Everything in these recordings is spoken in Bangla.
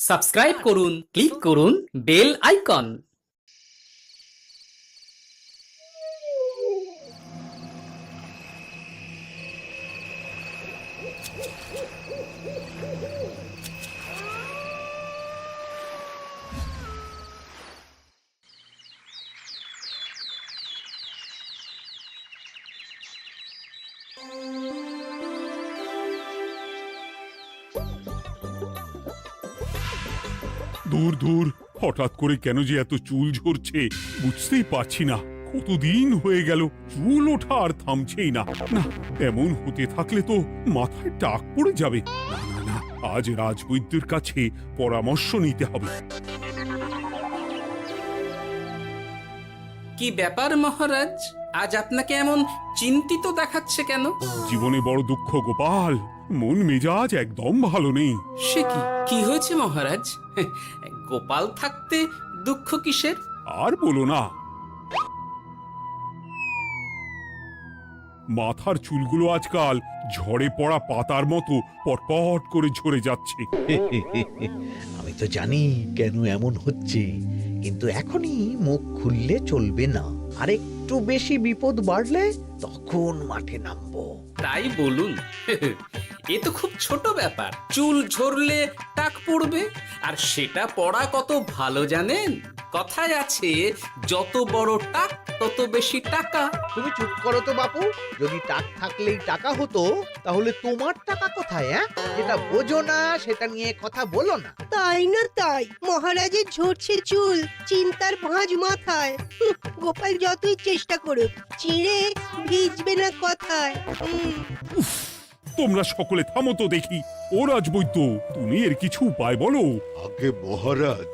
সাবস্ক্রাইব করুন, ক্লিক করুন বেল আইকন। দূর দূর, হঠাৎ করে কেন যে এত চুল ঝরছে বুঝতেই পারছি না। কতদিন হয়ে গেল চুল ওঠা আর থামছেই না। না, এমন হতে থাকলে তো মাথায় টাক পড়ে যাবে। না না না, আজ রাজবৈদ্যের কাছে পরামর্শ নিতে হবে। কি ব্যাপার মহারাজ, আজ আপনাকে এমন চিন্তিত দেখাচ্ছে কেন? জীবনে বড় দুঃখ গোপাল, মন মেজাজ একদম ভালো নেই। সে কি কি হয়েছে মহারাজ? গোপাল থাকতে দুঃখ কিসের? আর বলো না, মাথার চুলগুলো আজকাল ঝড়ে পড়া পাতার মতো পটপট করে ঝরে যাচ্ছে। আমি তো জানি কেন এমন হচ্ছে, কিন্তু এখনই মুখ খুললে চলবে না। আর একটু বেশি বিপদ বাড়লে তখন মাঠে নামবো। তাই বলুন। এ তো খুব ছোট ব্যাপার, চুল ঝরলে টাক পড়বে, আর সেটা পড়া কত ভালো জানেন? কথায় আছে, যত বড় টাক তত বেশি টাকা। তুমি চুপ করো তো বাপু। যদি টাক থাকলেই টাকা হতো, তাহলে তোমার টাকা কোথায়? যেটা বোঝো না সেটা নিয়ে কথা বলো না। তাই না তাই, মহারাজের ঝরছে চুল, চিন্তার ভাঁজ মাথায়। গোপাল যতই চেষ্টা করুক, চিড়ে ভিজবে না কথায়। তোমরা সকলে থামো তো দেখি। ও রাজবৈদ্য, তুমি এর কিছু উপায় বলো। আগে মহারাজ,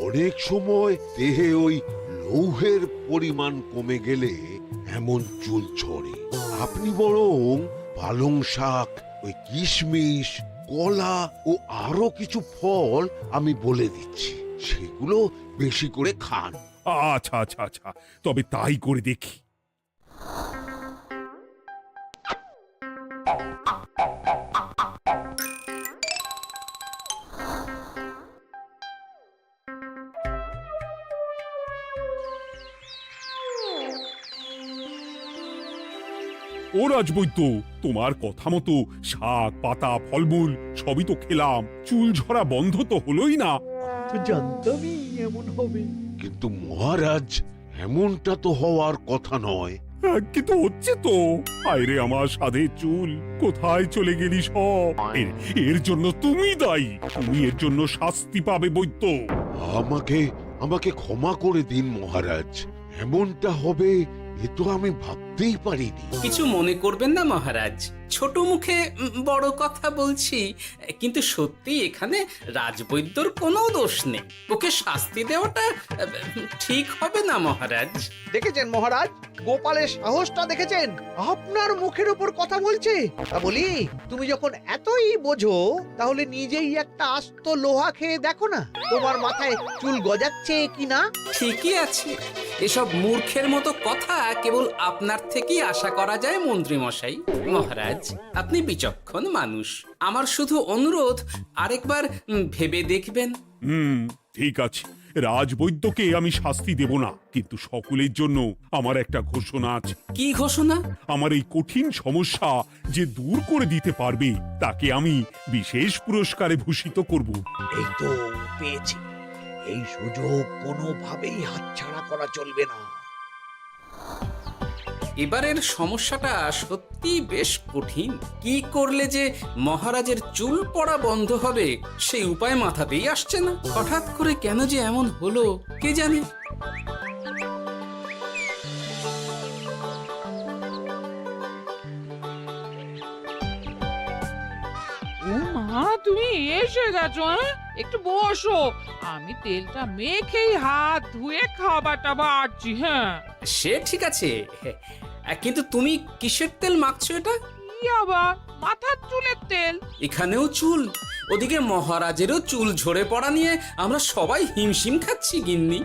অনেক সময় দেহে ওই লৌহের পরিমাণ কমে গেলে এমন চুল ঝরে। আপনি বরং পালং শাক, ওই কিশমিশ, কলা ও আরো কিছু ফল আমি বলে দিচ্ছি, সেগুলো বেশি করে খান। আচ্ছা আচ্ছা আচ্ছা, তবে তাই করে দেখি। ও রাজবৈদ্য, তোমার কথা মতো শাক পাতা ফলমূল সবই তো খেলাম, চুল ঝরা বন্ধ তো হলোই না। তো জানতামই এমন হবে। কিন্তু মহারাজ, এমনটা তো হওয়ার কথা নয়। কিন্তু হচ্ছে তো। আরে আমার সাধে চুল, কোথায় চলে গেলি সব? এর জন্য তুমি দায়ী। তুমি এর জন্য শাস্তি পাবে বৈদ্য। আমাকে আমাকে ক্ষমা করে দিন মহারাজ, এমনটা হবে এ তো আমি ভাবতেই পারিনি। কিছু মনে করবেন না মহারাজ, ছোট মুখে বড় কথা বলছি, কিন্তু সত্যি এখানে রাজবৈদ্যর কোনো দোষ নেই। ওকে শাস্তি দেওয়াটা ঠিক হবে না মহারাজ। দেখেছেন মহারাজ, গোপালের সাহসটা দেখেছেন? আপনার মুখের উপর কথা বলছে। তা বলি, তুমি যখন এতই বোঝো, তাহলে নিজেই একটা আস্ত লোহা খেয়ে দেখো না, তোমার মাথায় চুল গজাচ্ছে কিনা। ঠিকই আছে, এসব মূর্খের মতো কথা কেবল আপনার থেকেই আশা করা যায় মন্ত্রী মশাই। মহারাজ, আপনি বিচক্ষণ মানুষ, আমার শুধু অনুরোধ, আরেকবার ভেবে দেখবেন। ঠিক আছে, রাজবৈদ্যকে আমি শাস্তি দেব না, কিন্তু সকলের জন্য আমার একটা ঘোষণা আছে। কি ঘোষণা? আমার এই কঠিন সমস্যা যে দূর করে দিতে পারবে, তাকে আমি বিশেষ পুরস্কারে ভূষিত করব। এই তো পেয়েছি, এই সুযোগ কোনোভাবেই হাতছাড়া করা চলবে না। এবারের সমস্যাটা সত্যি বেশ কঠিন। কি করলে যে মহারাজের চুল পড়া বন্ধ হবে সেই উপায় মাথাতেই আসছে না। হঠাৎ করে কেন যে এমন হলো কে জানে। ও মা, তুমি এসে গেছো? একটু বসো, আমি তেলটা মেখেই হাত ধুয়ে খাবারটা বাড়ছি। হ্যাঁ, সে ঠিক আছে, কিন্তু তুমি কিসের তেল মাখছো এটা? কি আবার মাথার চুলের তেল? এখানেও চুল, ওদিকে মহারাজেরও চুল ঝরে পড়া নিয়ে আমরা সবাই হিমশিম খাচ্ছি গিন্নি।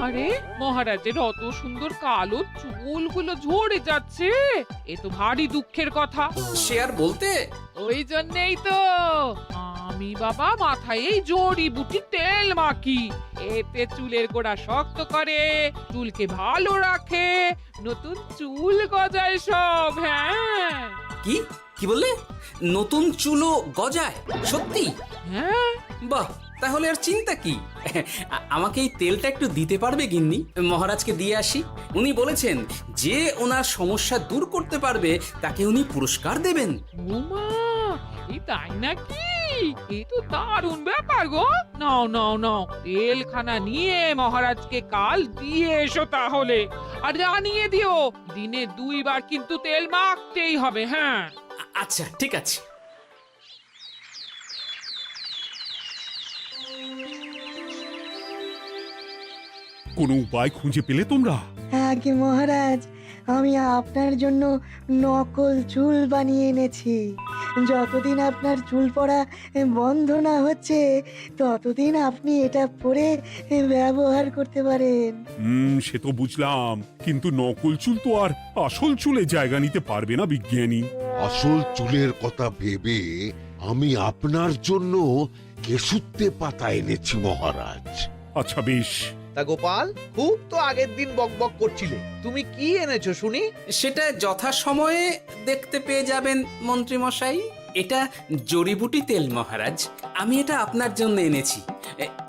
আরে, মহারাজের অত সুন্দর কালো চুলগুলো ঝরে যাচ্ছে, এ তো ভারী দুঃখের কথা। সে আর বলতে। ওই জন্যেই তো আমি বাবা মাথায় এই জড়িবুটি তেল মাখি, এতে চুলের গোড়া শক্ত করে, চুলকে ভালো রাখে, নতুন চুল গজায় সব। হ্যাঁ কি কি বললে? নতুন চুলও গজায়? সত্যি? হ্যাঁ, বাহ, তাহলে আর চিন্তা কি। আমাকে এই তেলটা একটু দিতে পারবে গিন্নি? মহারাজকে দিয়ে আসি। উনি বলেছেন যে ওনার সমস্যা দূর করতে পারবে তাকে উনি পুরস্কার দেবেন। ওমা, এই তাই নাকি? এ তো দারুণ ব্যাপার গো। নাও নাও নাও, তেলখানা নিয়ে মহারাজকে কাল দিয়ে এসো তাহলে। আর জানিয়ে দিও, দিনে 2 বার কিন্তু তেল মাখতেই হবে। হ্যাঁ, আচ্ছা, ঠিক আছে। কোনো উপায় খুঁজে পেলে তোমরা? আগে মহারাজ, আমি আপনার জন্য নকল চুল বানিয়ে এনেছি। যতদিন আপনার চুল পড়া বন্ধ না হচ্ছে ততদিন আপনি এটা পরে ব্যবহার করতে পারেন। সে তো বুঝলাম, কিন্তু নকল চুল তো আর আসল চুলে জায়গা নিতে পারবে না বিজ্ঞানী। আসল চুলের কথা ভেবে আমি আপনার জন্য কেশুত্তে পাতা এনেছি মহারাজ। আচ্ছা বেশ। তা গোপাল, খুব তো আগের দিন বকবক করছিলে, তুমি কি এনেছো শুনি? সেটা যথাসময়ে দেখতে পেয়ে যাবেন মন্ত্রী মশাই। এটা জড়িবুটি তেল মহারাজ। আমি এটা আপনার জন্য এনেছি।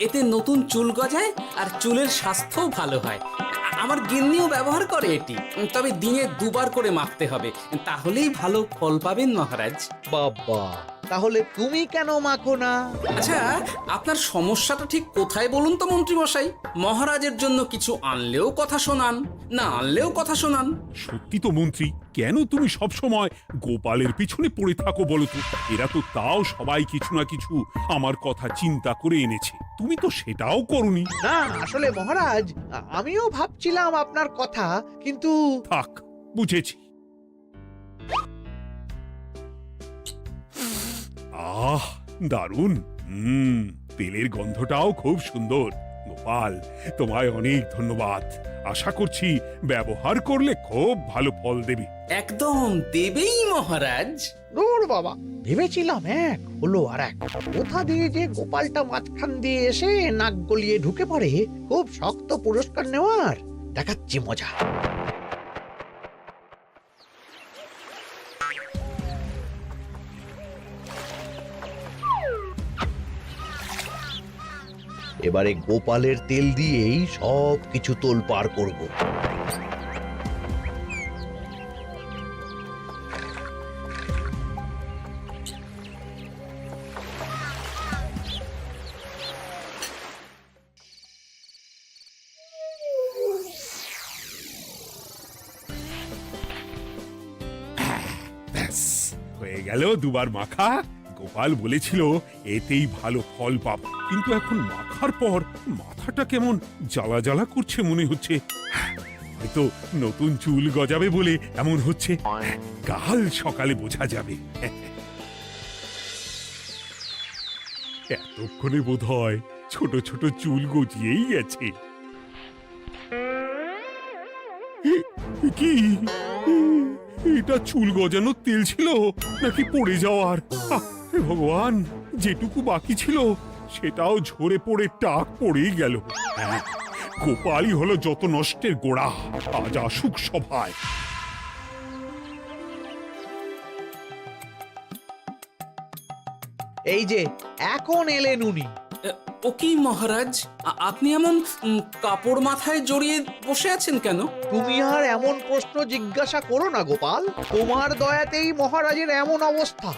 এতে নতুন চুল গজায় আর চুলের স্বাস্থ্যও ভালো হয়। আমার গিন্নিও ব্যবহার করে এটি, তবে দিনে 2 বার করে মাখতে হবে, তাহলেই ভালো ফল পাবেন মহারাজ। বাবা, তাহলে তুমি কেন মাখো না? আচ্ছা, আপনার সমস্যাটা ঠিক কোথায় বলুন তো মন্ত্রী মশাই? মহারাজের জন্য কিছু আনলেও কথা শোনান, না আনলেও কথা শোনান। সত্যি তো মন্ত্রী, কেন তুমি সব সময় গোপালের পিছনে পড়ে থাকো বলো তো? এরা তো তাও সবাই কিছু না কিছু আমার কথা চিন্তা করে এনেছে, তুমি তো সেটাও করনি। না, আসলে মহারাজ, আমিও ভাবছিলাম আপনার কথা, কিন্তু থাক, বুঝেছি। আহ, দারুণ। তেলের গন্ধটাও খুব সুন্দর। গোপাল, তোমায় অনেক ধন্যবাদ। আশা করছি ব্যবহার করলে খুব ভালো ফল দেবে। একদম দেবেই মহারাজ। দূর বাবা, ভেবেছিলাম এক, হলো আর এক। কোথা দিয়ে যে গোপালটা মাঝখান দিয়ে এসে নাক গলিয়ে ঢুকে পড়ে, খুব শক্ত পুরস্কার নেওয়ার। দেখাচ্ছি মজা। এবারে গোপালের তেল দিয়েই সব কিছু তোলপাড় করব। ব্যাস, হয়ে গেল 2 বার মাখা। গোপাল বলেছিল এতেই ভালো ফল পাবো, কিন্তু এখন মাখার পর মাথাটা কেমন জ্বালা জ্বালা করছে মনে হচ্ছে। হয়তো নতুন চুল গজাবে বলে এমন হচ্ছে। কাল সকালে বোঝা যাবে। এতক্ষণে বোধ হয় ছোট ছোট চুল গজিয়েই গেছে। কি এটা চুল গজানোর তেল ছিল নাকি পড়ে যাওয়ার? হে ভগবান, যেটুকু বাকি ছিল সেটাও ঝরে পড়ে টাক পড়েই গেল। হ্যাঁ, গোপালই হলো যত নষ্টের গোড়া। আজ আসুক সভায়। এই যে এখন এলেন উনি। ও কি মহারাজ, আপনি এমন কাপড় মাথায় জড়িয়ে বসে আছেন কেন? তুমি আর এমন প্রশ্ন জিজ্ঞাসা করো না গোপাল, তোমার দয়াতেই মহারাজের এমন অবস্থা।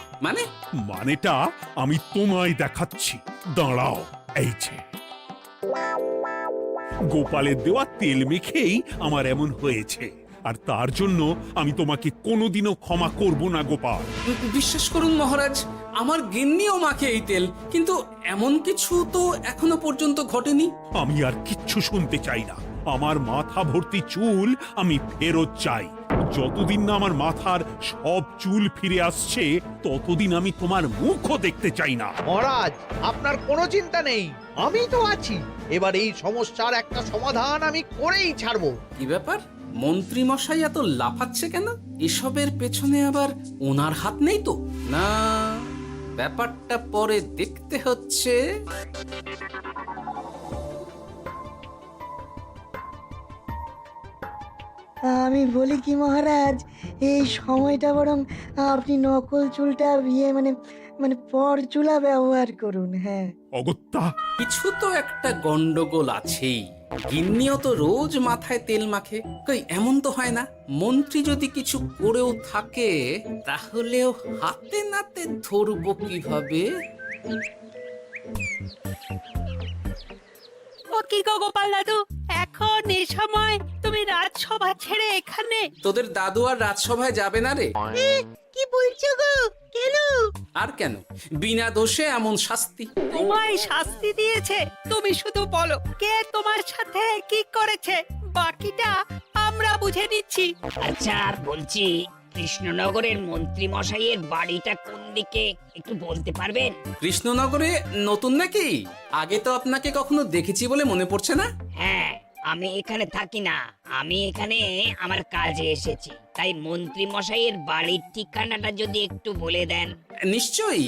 মানেটা আমি তোমায় দেখাচ্ছি, দাঁড়াও। এই যে গোপালের দেওয়া তেল মেখেই আমার এমন হয়েছে, আর তার জন্য আমি তোমাকে কোনোদিনও ক্ষমা করব না গোপাল। বিশ্বাস করুন মহারাজ, আমার গিন্নিও মাখে এই তেল, কিন্তু এমন কিছু তো এখনো পর্যন্ত ঘটেনি। আমি আর কিচ্ছু শুনতে চাই না। আমার মাথা ভর্তি চুল আমি ফেরত চাই। যতদিন না আমার মাথার সব চুল ফিরে আসছে ততদিন আমি তোমার মুখও দেখতে চাই না। মহারাজ, আপনার কোনো চিন্তা নেই, আমি তো আছি। এবার এই সমস্যার একটা সমাধান আমি করেই ছাড়বো। কি ব্যাপার, মন্ত্রী মশাই এত লাফাচ্ছে কেন? এসবের পেছনে আবার ওনার হাত নেই তো? না, ব্যাপারটা পরে দেখতে হচ্ছে। আমি বলি কি মহারাজ, এই সময়টা বরং আপনি নকল চুলটা মানে মানে পরচুলা ব্যবহার করুন। হ্যাঁ, অগত্যা, কিছু তো একটা গন্ডগোল আছেই। গিন্নিও তো রোজ মাথায় তেল মাখে, কই এমন তো হয় না। মন্ত্রী যদি কিছু করেও থাকে তাহলেও হাতে নাতে ধরবো কিভাবে? ও কি গো গোপাল দাদু, এখন এই সময় তুমি রাজসভা ছেড়ে এখানে? তোদের দাদু আর রাজসভায় যাবে না রে? কি বলছো গো? কেন? আর কেন, বিনা দোষে এমন শাস্তি। তোমায় শাস্তি দিয়েছে, তুমি শুধু বলো কে তোমার সাথে কি করেছে, বাকিটা আমরা বুঝে নিচ্ছি। আচ্ছা বলছি, কৃষ্ণনগরের মন্ত্রী মশাইয়ের বাড়িটা কোন দিকে একটু বলতে পারবেন? কৃষ্ণনগরে নতুন নাকি? আগে তো আপনাকে কখনো দেখেছি বলে মনে পড়ছে না। হ্যাঁ, আমি এখানে থাকি না, আমি এখানে আমার কাজে এসেছি, তাই মন্ত্রী মশাইয়ের বাড়ির ঠিকানাটা যদি একটু বলে দেন। নিশ্চয়ই,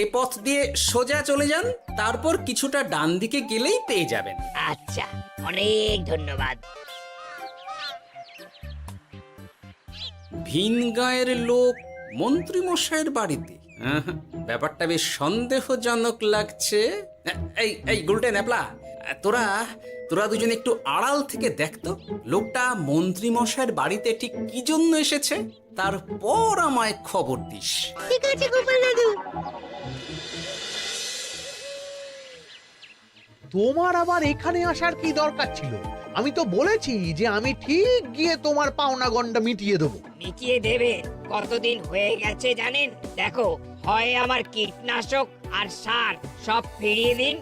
এ পথ দিয়ে সোজা চলে যান, তারপর কিছুটা ডান দিকে গেলেই পেয়ে যাবেন। আচ্ছা, অনেক ধন্যবাদ। ভিন গাঁয়ের লোক মন্ত্রী মশাইয়ের বাড়িতে? আহা, ব্যাপারটা বেশ সন্দেহজনক লাগছে। এই এই গুলটে ন্যাপলা, তোরা তোরা দুজন একটু আড়াল থেকে দেখতো লোকটা মন্ত্রী মশাইয়ের বাড়িতে ঠিক কি জন্য এসেছে, তারপর আমায় খবর দিস। ঠিক আছে গোপাল দাদু। তোমার আবার এখানে আসার কি দরকার ছিল? আমি তো বলেছি যে আমি ঠিক গিয়ে তোমার পাওনা গন্ডা মিটিয়ে দেবো। মিটিয়ে দেবে? কতদিন হয়ে গেছে জানেন? দেখো, হয় আমার কীটনাশক আর সার সব ফিরিয়ে দিন,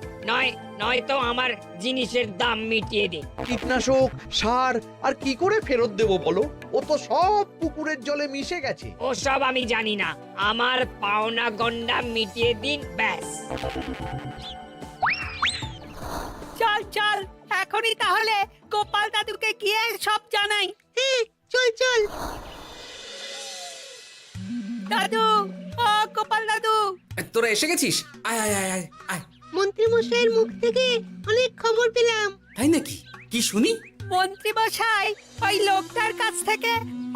নয়তো আমার জিনিসের দাম মিটিয়ে দিন। কীটনাশক, সার আর কি করে ফেরত দেবো বলো? ও তো সব পুকুরের জলে মিশে গেছে। ওসব আমি জানি না, আমার পাওনা গন্ডা মিটিয়ে দিন, ব্যাস। চল চল, এখনই তাহলে গোপাল দাদুকে গিয়ে সব জানাই। চল চল। দাদু, ও গোপাল দাদু। তোরা এসে গেছিস? আয় আয় আয় আয় আয়। মন্ত্রী মশাইয়ের মুখ থেকে অনেক খবর পেলাম। তাই নাকি? কি শুনি? মন্ত্রী মশাই ওই লোকটার কাছ থেকে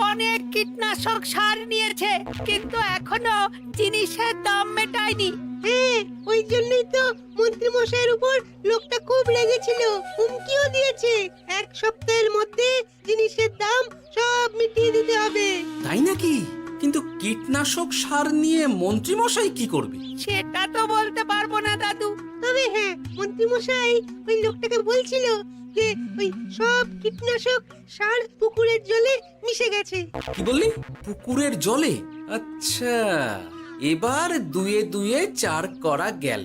অনেক কীটনাশক সার নিয়েছে, কিন্তু এখনো জিনিসের দাম মেটায়নি। হ্যাঁ, ওই জন্যই তো মন্ত্রী মশাইয়ের উপর লোকটা খুব রেগেছিল, হুমকিও দিয়েছে 1 সপ্তাহের মধ্যে জিনিসের দাম সব মিটিয়ে দিতে হবে। তাই নাকি? কিন্তু কীটনাশক সার নিয়ে মন্ত্রী মশাই কি করবে? সেটা তো বলতে পারবো না দাদু। তবে হ্যাঁ, মন্ত্রী মশাই ওই লোকটাকে বলছিল যে ওই সব কীটনাশক সার পুকুরের জলে মিশে গেছে। কি বললি? পুকুরের জলে? আচ্ছা, এবার দুয়ে দুয়ে 4 করা গেল।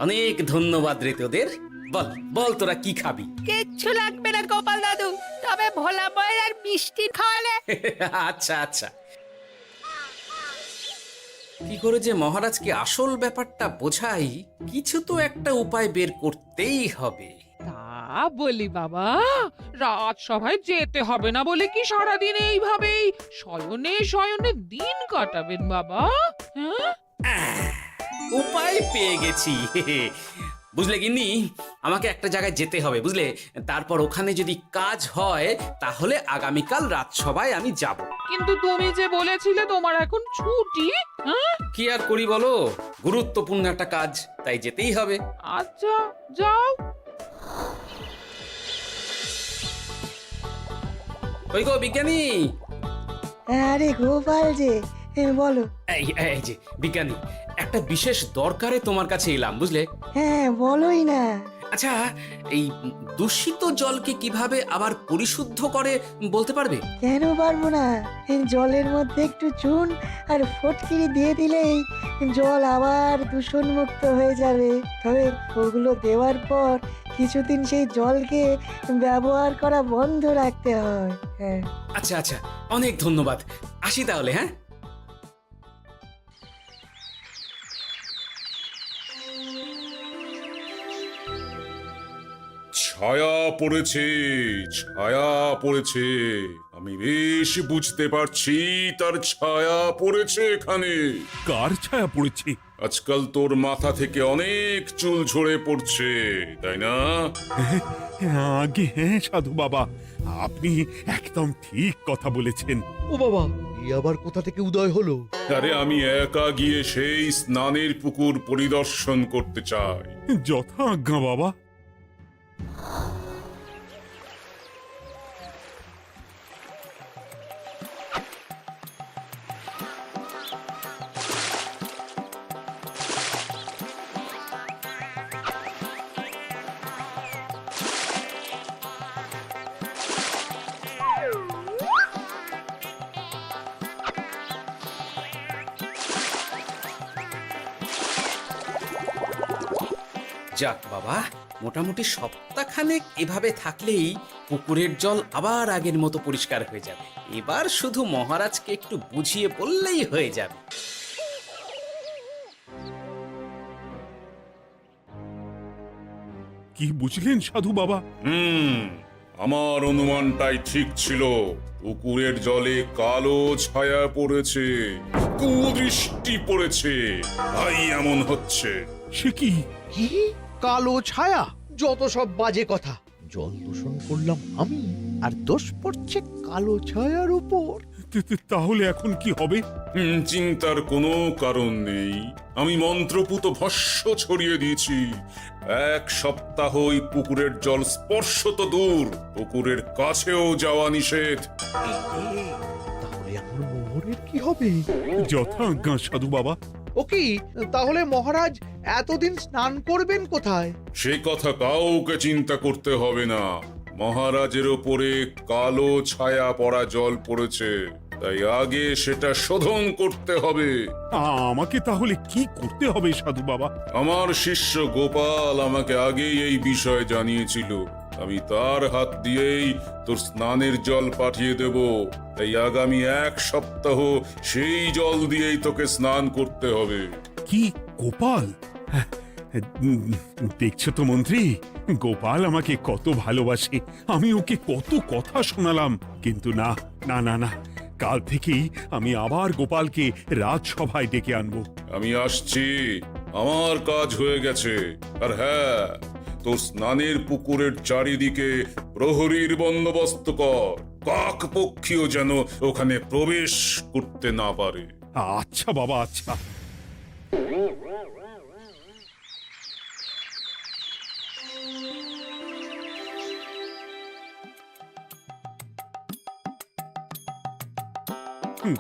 অনেক ধন্যবাদ রে তোদের। বল বল, তোরা কি খাবি? কিচ্ছু লাগবে না গোপাল দাদু, তবে ভোলা বয়ের আর মিষ্টি খাওয়ালে। আচ্ছা আচ্ছা। কি করে যে মহারাজকে আসল ব্যাপারটা বোঝাই, কিছু তো একটা উপায় বের করতেই হবে। তা বলি বাবা, রাজসভায় যেতে হবে না বলে কি সারাদিন এইভাবেই শয়নে শয়নে দিন কাটাবেন বাবা? হ্যাঁ, উপায় পেয়ে গেছি। বুঝলে গিন্নি, আমাকে একটা জায়গায় যেতে হবে, বুঝলে? তারপর ওখানে যদি কাজ হয় তাহলে আগামীকাল রাজসভায় আমি যাব। কিন্তু তুমি যে বলেছিলে তোমার এখন ছুটি। হ্যাঁ, কি আর করি বলো, গুরুত্বপূর্ণ একটা কাজ, তাই যেতেই হবে। আচ্ছা যাও। ওই গো বিজ্ঞানী, আরে গোপাল যে, বলো। এই যে বিজ্ঞানী, একটা বিশেষ দরকারে তোমার কাছে এলাম, বুঝলে? হ্যাঁ, বলোই না। আচ্ছা, এই দূষিত জলকে কিভাবে আবার পরিশুদ্ধ করে বলতে পারবে? কেন পারবো না? জলের মধ্যে একটু চুন আর ফটকিরি দিয়ে দিলেই জল আবার দূষণমুক্ত হয়ে যাবে। তবে ওগুলো দেওয়ার পর কিছুদিন সেই জলকে ব্যবহার করা বন্ধ রাখতে হয়। হ্যাঁ। আচ্ছা আচ্ছা, অনেক ধন্যবাদ, আসি তাহলে। হ্যাঁ, ছায়া পড়েছে, ছায়া পড়েছে। আমি বেশ বুঝতে পারছি তার ছায়া পড়েছে এখানে। কার ছায়া পড়েছে? আজকাল তোর মাথা থেকে অনেক চুল ঝরে পড়ছে, তাই না? আগে হ্যাঁ সাধু বাবা, আপনি একদম ঠিক কথা বলেছেন। ও বাবা, এই আবার কোথা থেকে উদয় হলো? আরে আমি একা গিয়ে সেই স্নানের পুকুর পরিদর্শন করতে চাই। যথা আজ্ঞা বাবা। যাক বাবা, মোটামুটি সপ্তাহখানেক এভাবে থাকলেই পুকুরের জল আবার আগের মতো পরিষ্কার হয়ে যাবে। এবার শুধু মহারাজকে একটু বুঝিয়ে বললেই হয়ে যাবে। কি বুঝলেন সাধু বাবা? আমার অনুমানটাই ঠিক ছিল। পুকুরের জলে কালো ছায়া পড়েছে, কুদৃষ্টি পড়েছে, তাই এমন হচ্ছে। সে কি? কি কালো ছায়া? যত সব বাজে কথা। জল দূষণ করলাম আমি, আর দোষ পড়ছে কালো ছায়ার উপর। তাহলে এখন কি হবে? চিন্তার কোনো কারণ নেই। আমি মন্ত্রপুত ভস্য ছড়িয়ে দিয়েছি। 1 সপ্তাহ ওই পুকুরের জল স্পর্শ তো দূর, পুকুরের কাছেও যাওয়া নিষেধ। তাহলে আমার মোহরের কি হবে? যথা আজ্ঞা সাধু বাবা। ও কি, তাহলে মহারাজ এতদিন স্নান করবেন কোথায়? সে কথা কাউকে চিন্তা করতে হবে না। মহারাজের ওপরে কালো ছায়া পড়া জল পড়েছে, তাই আগে সেটা শোধন করতে হবে। আমাকে তাহলে কি করতে হবে সাধু বাবা? আমার শিষ্য গোপাল আমাকে আগেই এই বিষয় জানিয়েছিল। আমি তার হাত দিয়েই তোর স্নানের জল পাঠিয়ে দেব। তাই আগামী 1 সপ্তাহ সেই জল দিয়েই তোকে স্নান করতে হবে। কি গোপাল? দেখছো তো মন্ত্রী, গোপাল আমাকে কত ভালোবাসে। আমি ওকে কত কথা শোনালাম, কিন্তু না না না না, কাল থেকেই আমি আবার গোপালকে রাজসভায় ডেকে আনবো। আমি আসছি, আমার কাজ হয়ে গেছে। আর হ্যাঁ, তোর স্নানের পুকুরের চারিদিকে প্রহরীর বন্দোবস্ত কর। কাক পক্ষীও যেন ওখানে প্রবেশ করতে না পারে। আচ্ছা বাবা, আচ্ছা।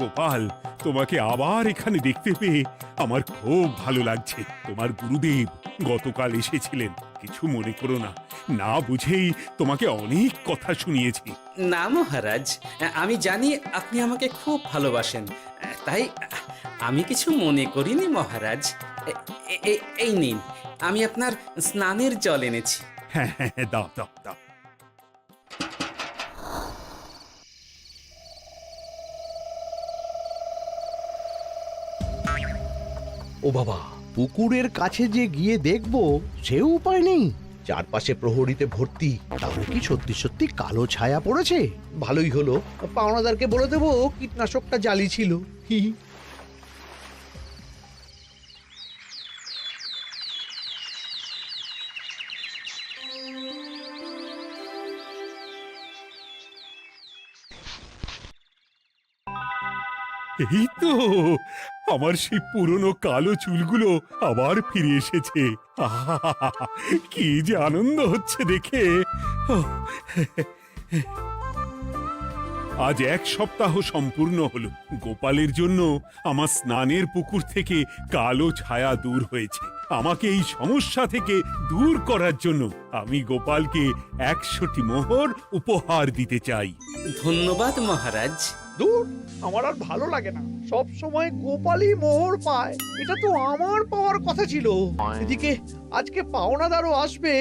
গোপাল, তোমাকে আবার এখানে দেখতে পেয়ে আমার খুব ভালো লাগছে। তোমার গুরুদেব গতকাল এসেছিলেন, কিছু মনে করো না। না বুঝেই তোমাকে অনেক কথা শুনিয়েছি। না মহারাজ, আমি জানি আপনি আমাকে খুব ভালোবাসেন, তাই আমি কিছু মনে করিনি মহারাজ। এই নিন, আমি আপনার স্নানের জল এনেছি। হ্যাঁ হ্যাঁ, দাও দাও দাও। ও বাবা, পুকুরের কাছে যে গিয়ে দেখবো সে উপায় নেই। চারপাশে প্রহরীতে ভর্তি। তাহলে কি সত্যি সত্যি কালো ছায়া পড়েছে? ভালোই হলো, পাওনাদারকে বলে দেবো কীটনাশকটা জালি ছিল। হি হি। এই তো আমার সেই পুরনো কালো চুলগুলো আবার ফিরে এসেছে। আহা, কি যে আনন্দ হচ্ছে দেখে। আজ 1 সপ্তাহ সম্পূর্ণ হলো। গোপালের জন্য আমার স্নানের পুকুর থেকে কালো ছায়া দূর হয়েছে। আমাকে এই সমস্যা থেকে দূর করার জন্য আমি গোপালকে 100টি মোহর উপহার দিতে চাই। ধন্যবাদ মহারাজ। দূর, আমার আর ভালো লাগে না। সব সময় গোপালই মোহর পায়, এটা তো আমার পাওয়ার কথা ছিল। এদিকে আজকে পাওনাদারও আসবে।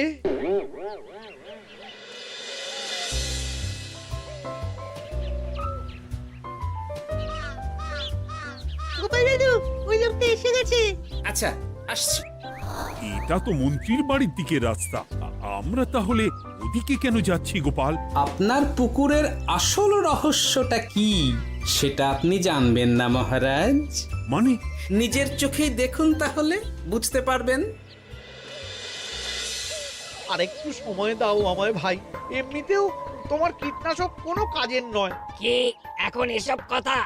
গোপাল দাদু, ওই লোকটা এসে গেছে। আচ্ছা, আসছি। এটা তো মন্ত্রীর বাড়ির দিকে রাস্তা। আমরা তাহলে ওদিকে কেন যাচ্ছি গোপাল? আপনার পুকুরের আসল রহস্যটা কি সেটা আপনি জানবেন না মহারাজ। মানে নিজের চোখেই দেখুন, তাহলে বুঝতে পারবেন। আর একটু সময় দাও আমায় ভাই, এমনিতেও তোমার কীটনাশক কোনো কাজের নয়। কি এখন এসব কথা?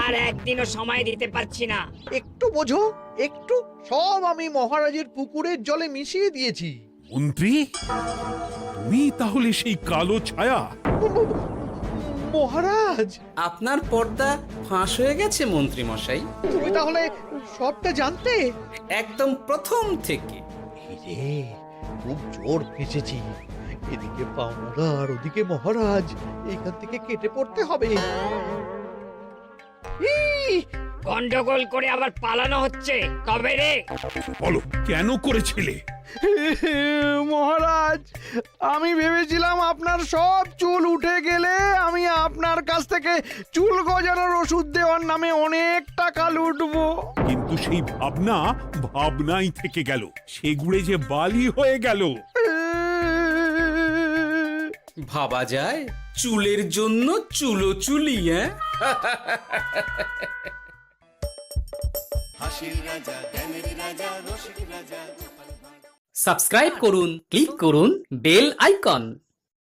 আর একদিনও সময় দিতে পারছি না। একটু বোঝো, একটু। সব আমি মহারাজের পুকুরের জলে মিশিয়ে দিয়েছি। মন্ত্রী, তুমি তাহলে সেই কালো ছায়া? মহারাজ, আপনার পর্দা ফাঁস হয়ে গেছে মন্ত্রী মশাই। তুমি তাহলে সবটা জানতে? একদম প্রথম থেকে। রে, খুব জোর ফেঁসেছি। এদিকে পাওনাদার, ওদিকে মহারাজ, এইখান থেকে কেটে পড়তে হবে। ই! গন্ডগোল করে আবার পালানো হচ্ছে কবে রে? বলো, কেন করেছিলে? মহারাজ, আমি ভেবেছিলাম আপনার সব চুল উঠে গেলে আমি আপনার কাছ থেকে চুল গজানোর ওষুধ দেওয়ার নামে অনেক টাকা লুটবো। কিন্তু সেই ভাবনা ভাবনাই থেকে গেল, সেগুড়ে যে বালি হয়ে গেল। ভাবা যায় চুলের জন্য চুলো চুলি, হ্যাঁ? সাবস্ক্রাইব করুন, ক্লিক করুন বেল আইকন।